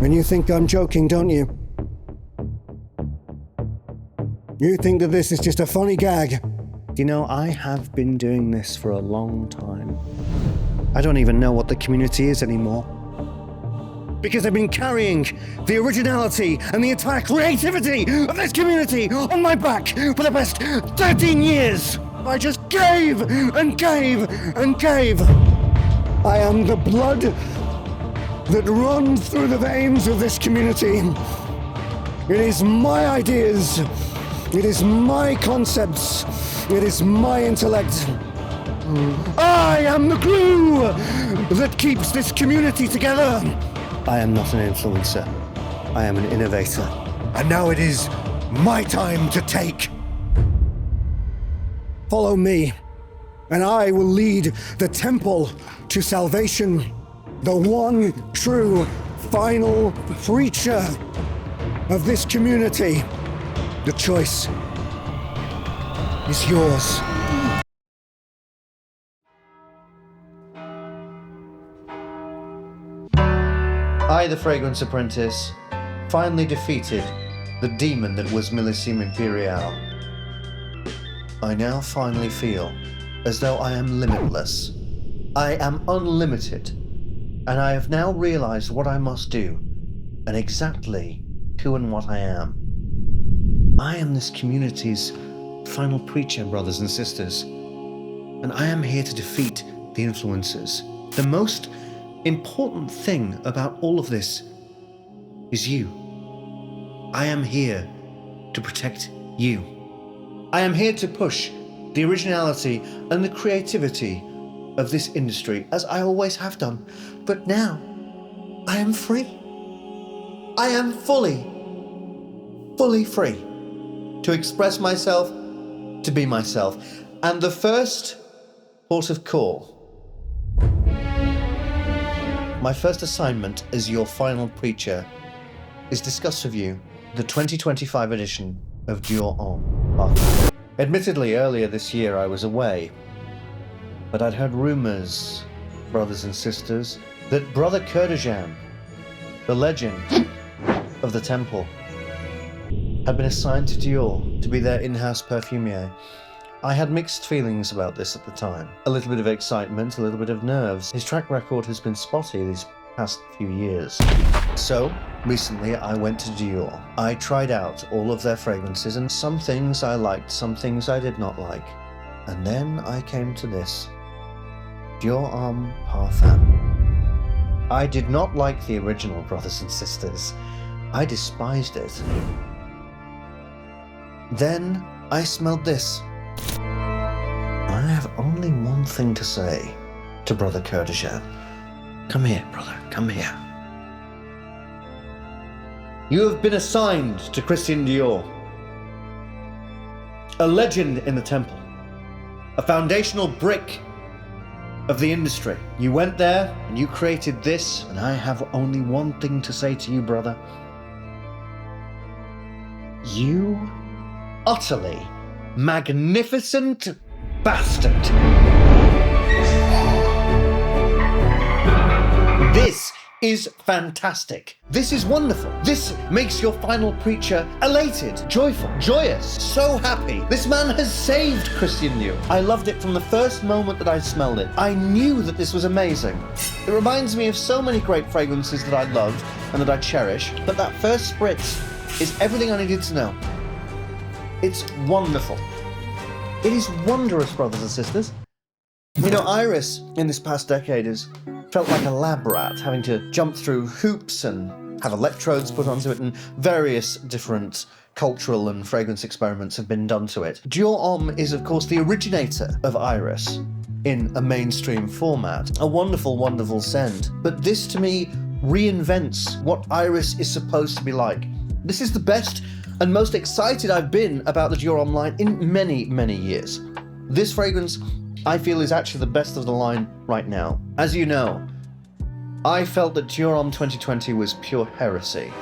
And you think I'm joking, don't you? You think that this is just a funny gag? You know, I have been doing this for a long time. I don't even know what the community is anymore. Because I've been carrying the originality and the entire creativity of this community on my back for the past 13 years. I just gave and gave and gave. I am the blood that runs through the veins of this community. It is my ideas. It is my concepts. It is my intellect. I am the glue that keeps this community together. I am not an influencer. I am an innovator. And now it is my time to take. Follow me, and I will lead the temple to salvation. The one true final preacher of this community. The choice is yours. I, the Fragrance Apprentice, finally defeated the demon that was Millésime Imperiale. I now finally feel as though I am limitless. I am unlimited, and I have now realized what I must do, and exactly who and what I am. I am this community's final preacher, brothers and sisters, and I am here to defeat the influencers. The most important thing about all of this is you. I am here to protect you. I am here to push the originality and the creativity of this industry, as I always have done. But now, I am free. I am fully free to express myself, to be myself. And the first port of call, my first assignment as your final preacher, is discuss with you the 2025 edition of Dior Homme Parfum. Admittedly, earlier this year I was away, but I'd heard rumors, brothers and sisters, that Brother Kurkdjian, the legend of the temple, had been assigned to Dior to be their in-house perfumier. I had mixed feelings about this at the time. A little bit of excitement, a little bit of nerves. His track record has been spotty these past few years. So, recently I went to Dior. I tried out all of their fragrances, and some things I liked, some things I did not like. And then I came to this. Dior Homme Parfum. I did not like the original, brothers and sisters. I despised it. Then I smelled this. I have only one thing to say to Brother Kurkdjian. Come here, brother, come here. You have been assigned to Christian Dior, a legend in the temple, a foundational brick of the industry. You went there and you created this, and I have only one thing to say to you, brother. You utterly magnificent bastard. This is fantastic. This is wonderful. This makes your final preacher elated, joyful, joyous, so happy. This man has saved Christian Dior. I loved it from the first moment that I smelled it. I knew that this was amazing. It reminds me of so many great fragrances that I love and that I cherish, but that first spritz is everything I needed to know. It's wonderful. It is wondrous, brothers and sisters. You know, Iris, in this past decade, has felt like a lab rat, having to jump through hoops and have electrodes put onto it, and various different cultural and fragrance experiments have been done to it. Dior Homme is, of course, the originator of Iris in a mainstream format. A wonderful, wonderful scent. But this, to me, reinvents what Iris is supposed to be like. This is the best and most excited I've been about the Dior Homme line in many, many years. This fragrance, I feel, is actually the best of the line right now. As you know, I felt that Dior Homme 2020 was pure heresy.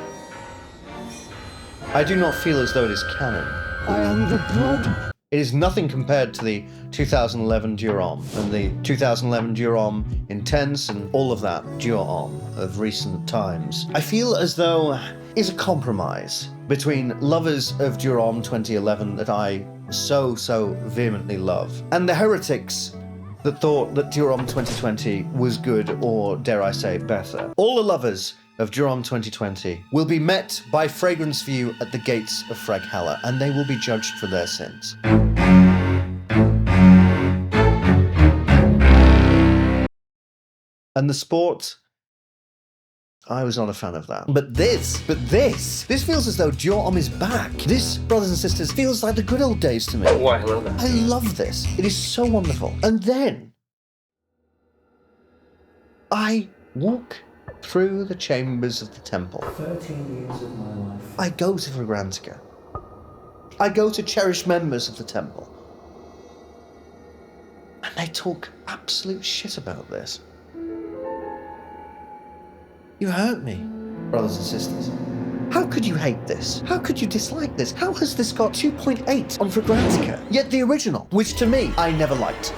I do not feel as though it is canon. I am the blood It is nothing compared to the 2011 Dior Homme and the 2011 Dior Homme Intense and all of that Dior Homme of recent times. I feel as though it's a compromise between lovers of Dior Homme 2011 that I so vehemently love, and the heretics that thought that Dior Homme 2020 was good, or dare I say better. All the lovers of Dior Homme 2020 will be met by fragrance view at the gates of Fraghalle, and they will be judged for their sins. And the sport, I was not a fan of that. But this feels as though Dior Homme is back. This, brothers and sisters, feels like the good old days to me. Why, hello there. I love this. It is so wonderful. And then I walk through the chambers of the temple. 13 years of my life. I go to Fragrantica. I go to cherished members of the temple. And they talk absolute shit about this. You hurt me, brothers and sisters. How could you hate this? How could you dislike this? How has this got 2.8 on Fragrantica? Yet the original, which to me, I never liked.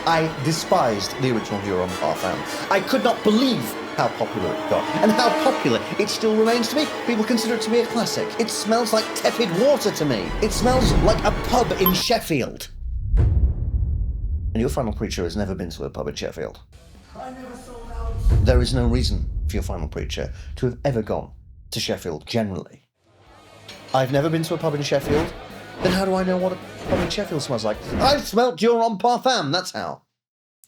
I despised the original Dior Homme Parfum. I could not believe how popular it got, and how popular it still remains to me. People consider it to be a classic. It smells like tepid water to me. It smells like a pub in Sheffield. And your final preacher has never been to a pub in Sheffield. I never sold out. There is no reason for your final preacher to have ever gone to Sheffield generally. I've never been to a pub in Sheffield. Then how do I know what a pub in Sheffield smells like? I've smelt Dior Homme Parfum, that's how.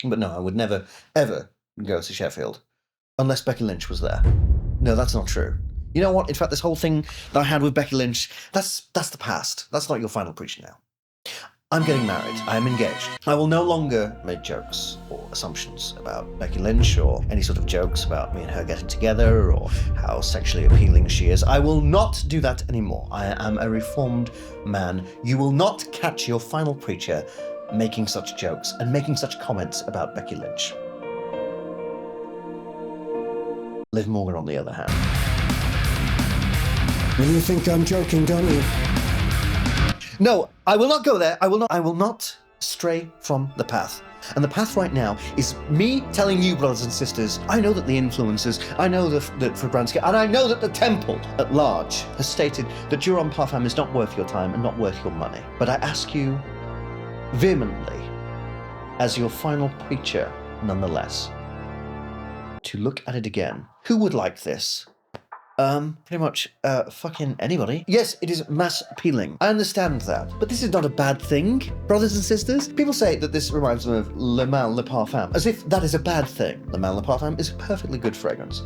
But no, I would never, ever go to Sheffield. Unless Becky Lynch was there. No, that's not true. You know what? In fact, this whole thing that I had with Becky Lynch, that's the past. That's not your final preacher now. I'm getting married. I am engaged. I will no longer make jokes or assumptions about Becky Lynch, or any sort of jokes about me and her getting together, or how sexually appealing she is. I will not do that anymore. I am a reformed man. You will not catch your final preacher making such jokes and making such comments about Becky Lynch. Liv Morgan, on the other hand. Well, you think I'm joking, don't you? No, I will not go there. I will not stray from the path. And the path right now is me telling you, brothers and sisters, I know that the influencers, I know that Fragrantica, and I know that the temple at large has stated that Dior Homme Parfum is not worth your time and not worth your money. But I ask you vehemently, as your final preacher nonetheless, to look at it again. Who would like this? Pretty much, fucking anybody. Yes, it is mass appealing. I understand that. But this is not a bad thing, brothers and sisters. People say that this reminds them of Le Mal Le Parfum, as if that is a bad thing. Le Mal Le Parfum is a perfectly good fragrance.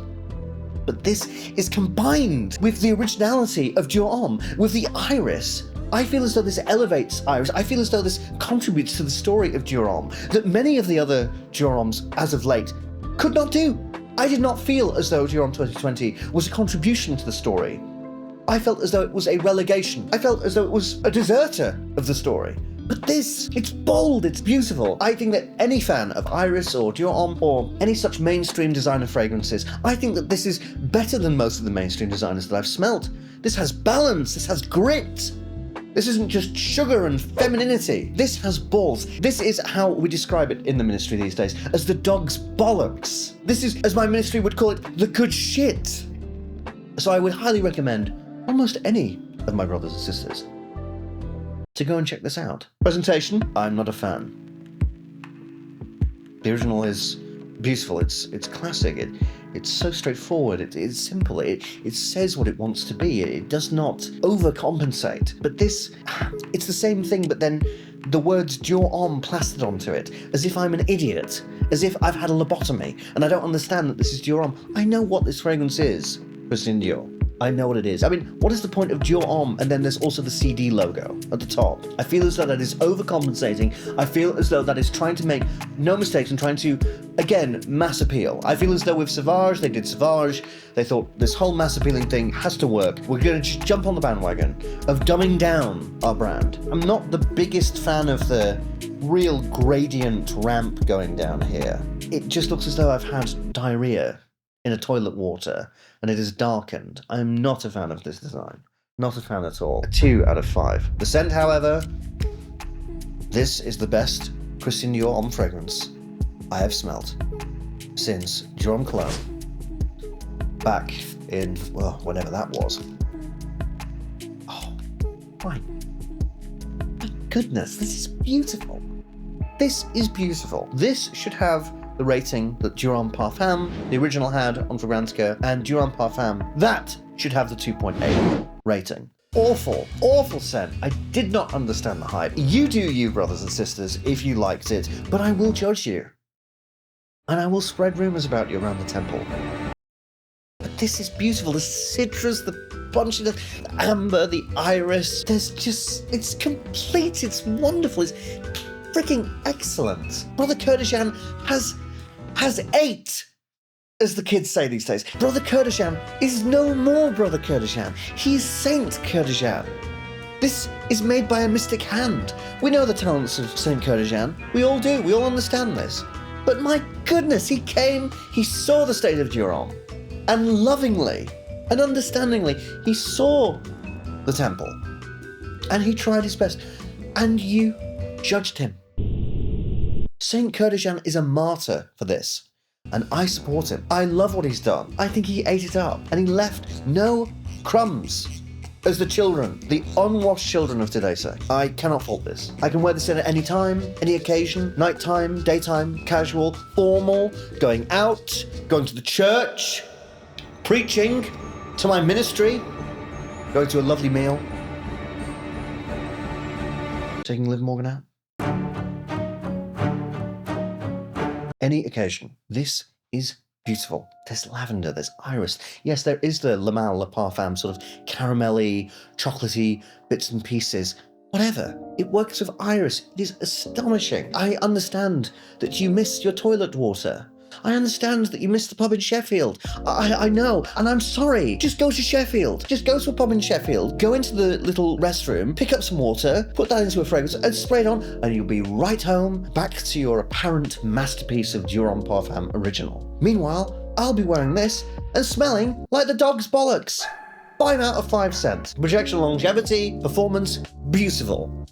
But this is combined with the originality of Dior Homme, with the iris. I feel as though this elevates iris. I feel as though this contributes to the story of Dior Homme that many of the other Dior Hommes, as of late, could not do. I did not feel as though Dior Homme 2020 was a contribution to the story. I felt as though it was a relegation. I felt as though it was a deserter of the story. But this, it's bold, it's beautiful. I think that any fan of Iris or Dior Homme or any such mainstream designer fragrances, I think that this is better than most of the mainstream designers that I've smelt. This has balance, this has grit. This isn't just sugar and femininity. This has balls. This is how we describe it in the ministry these days, as the dog's bollocks. This is, as my ministry would call it, the good shit. So I would highly recommend almost any of my brothers and sisters to go and check this out. Presentation, I'm not a fan. The original is beautiful, it's classic, it's so straightforward, it's simple, it says what it wants to be, it does not overcompensate. But this, it's the same thing, but then the words Dior Homme plastered onto it, as if I'm an idiot, as if I've had a lobotomy, and I don't understand that this is Dior Homme. I know what this fragrance is, Christian Dior. I know what it is. I mean, what is the point of Dior Homme? And then there's also the CD logo at the top. I feel as though that is overcompensating. I feel as though that is trying to make no mistakes and trying to, again, mass appeal. I feel as though with Sauvage, they did Sauvage. They thought this whole mass appealing thing has to work. We're going to just jump on the bandwagon of dumbing down our brand. I'm not the biggest fan of the real gradient ramp going down here. It just looks as though I've had diarrhea in a toilet water, and it is darkened. I'm not a fan of this design. Not a fan at all. A 2 out of 5. The scent, however, This is the best Christian Dior Homme fragrance I have smelled since Dior Homme Cologne back in, well, whenever that was. Oh, my goodness, this is beautiful. This is beautiful. This should have the rating that Dior Homme Parfum, the original, had on Fragrantica, and Dior Homme Parfum, that should have the 2.8 rating. Awful, awful scent. I did not understand the hype. You do you, brothers and sisters, if you liked it, but I will judge you. And I will spread rumors about you around the temple. But this is beautiful. The citrus, the punchiness, the amber, the iris. There's just, it's complete, it's wonderful, it's freaking excellent. Brother Kurkdjian has 8. As the kids say these days. Brother Kurkdjian is no more Brother Kurkdjian. He's Saint Kurkdjian. This is made by a mystic hand. We know the talents of Saint Kurkdjian. We all do. We all understand this. But my goodness, he came, he saw the state of Dior Homme, and lovingly and understandingly, he saw the temple. And he tried his best. And you judged him. Saint Kurkdjian is a martyr for this. And I support him. I love what he's done. I think he ate it up. And he left no crumbs. As the children, the unwashed children of today say. I cannot fault this. I can wear this at any time, any occasion, nighttime, daytime, casual, formal, going out, going to the church, preaching, to my ministry, going to a lovely meal, taking Liv Morgan out. Any occasion. This is beautiful. There's lavender, there's iris. Yes, there is the Le Mal, Le Parfum, sort of caramelly, chocolatey bits and pieces. Whatever. It works with iris. It is astonishing. I understand that you miss your toilet water. I understand that you missed the pub in Sheffield. I know, and I'm sorry. Just go to Sheffield. Just go to a pub in Sheffield, go into the little restroom, pick up some water, put that into a fragrance, and spray it on, and you'll be right home, back to your apparent masterpiece of Dior Homme Parfum original. Meanwhile, I'll be wearing this and smelling like the dog's bollocks. 5 out of 5 scents. Projection, longevity, performance, beautiful.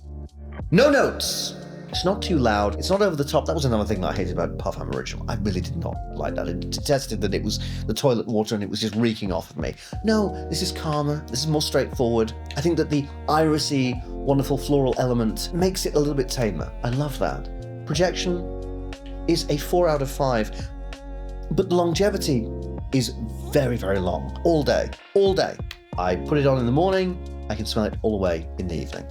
No notes. It's not too loud. It's not over the top. That was another thing that I hated about Parfum Original. I really did not like that. I detested that it was the toilet water and it was just reeking off of me. No, this is calmer. This is more straightforward. I think that the irisy, wonderful floral element makes it a little bit tamer. I love that. Projection is a 4 out of 5. But the longevity is very, very long. All day. All day. I put it on in the morning. I can smell it all the way in the evening.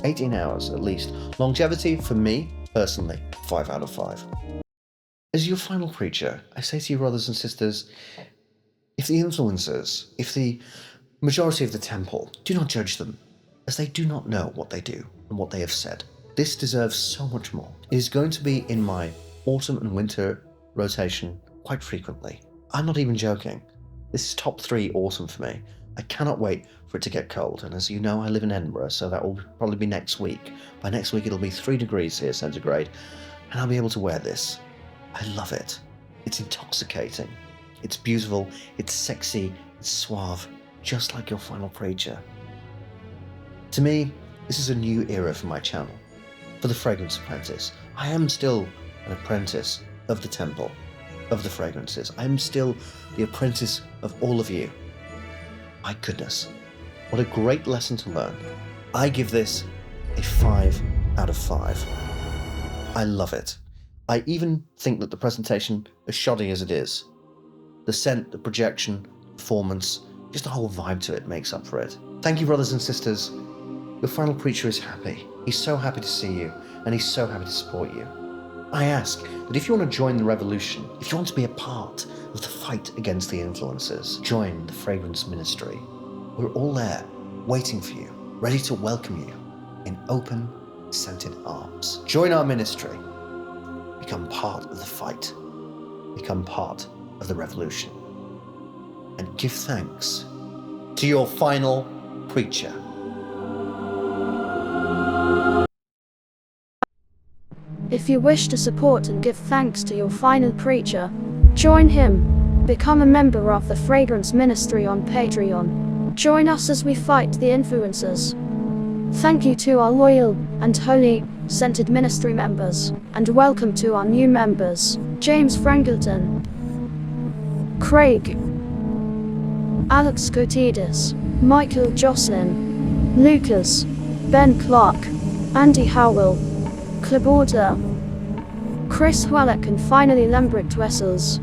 18 hours at least. Longevity, for me, personally, 5 out of 5. As your final preacher, I say to you, brothers and sisters, if the influencers, if the majority of the temple, do not judge them, as they do not know what they do and what they have said. This deserves so much more. It is going to be in my autumn and winter rotation quite frequently. I'm not even joking. This is top 3 autumn for me. I cannot wait for it to get cold, and as you know, I live in Edinburgh, so that will probably be next week. By next week, it'll be 3 degrees here centigrade, and I'll be able to wear this. I love it. It's intoxicating. It's beautiful. It's sexy. It's suave, just like your final preacher. To me, this is a new era for my channel, for the Fragrance Apprentice. I am still an apprentice of the temple, of the fragrances. I am still the apprentice of all of you. My goodness, what a great lesson to learn. I give this a 5 out of 5. I love it. I even think that the presentation, as shoddy as it is, the scent, the projection, performance, just the whole vibe to it makes up for it. Thank you, brothers and sisters. Your final preacher is happy. He's so happy to see you, and he's so happy to support you. I ask that if you want to join the revolution, if you want to be a part of the fight against the influencers, join the fragrance ministry. We're all there, waiting for you, ready to welcome you in open, scented arms. Join our ministry. Become part of the fight. Become part of the revolution. And give thanks to your final preacher. If you wish to support and give thanks to your final preacher, join him. Become a member of the Fragrance Ministry on Patreon. Join us as we fight the influencers. Thank you to our loyal and holy scented ministry members, and welcome to our new members: James Frankleton, Craig, Alex Kotidis, Michael Jocelyn, Lucas, Ben Clark, Andy Howell, Claborda, Chris Wallach, and finally Lambert Wessels.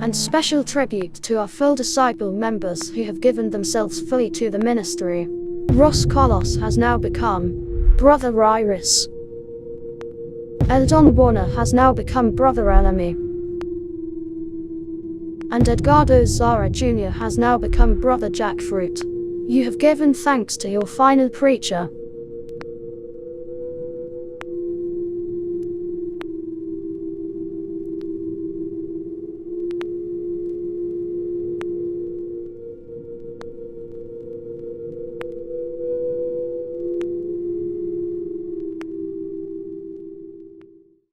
And special tribute to our full disciple members who have given themselves fully to the ministry. Ross Kolos has now become Brother Iris. Eldon Warner has now become Brother Elemi. And Edgardo Zara Jr. has now become Brother Jackfruit. You have given thanks to your final preacher.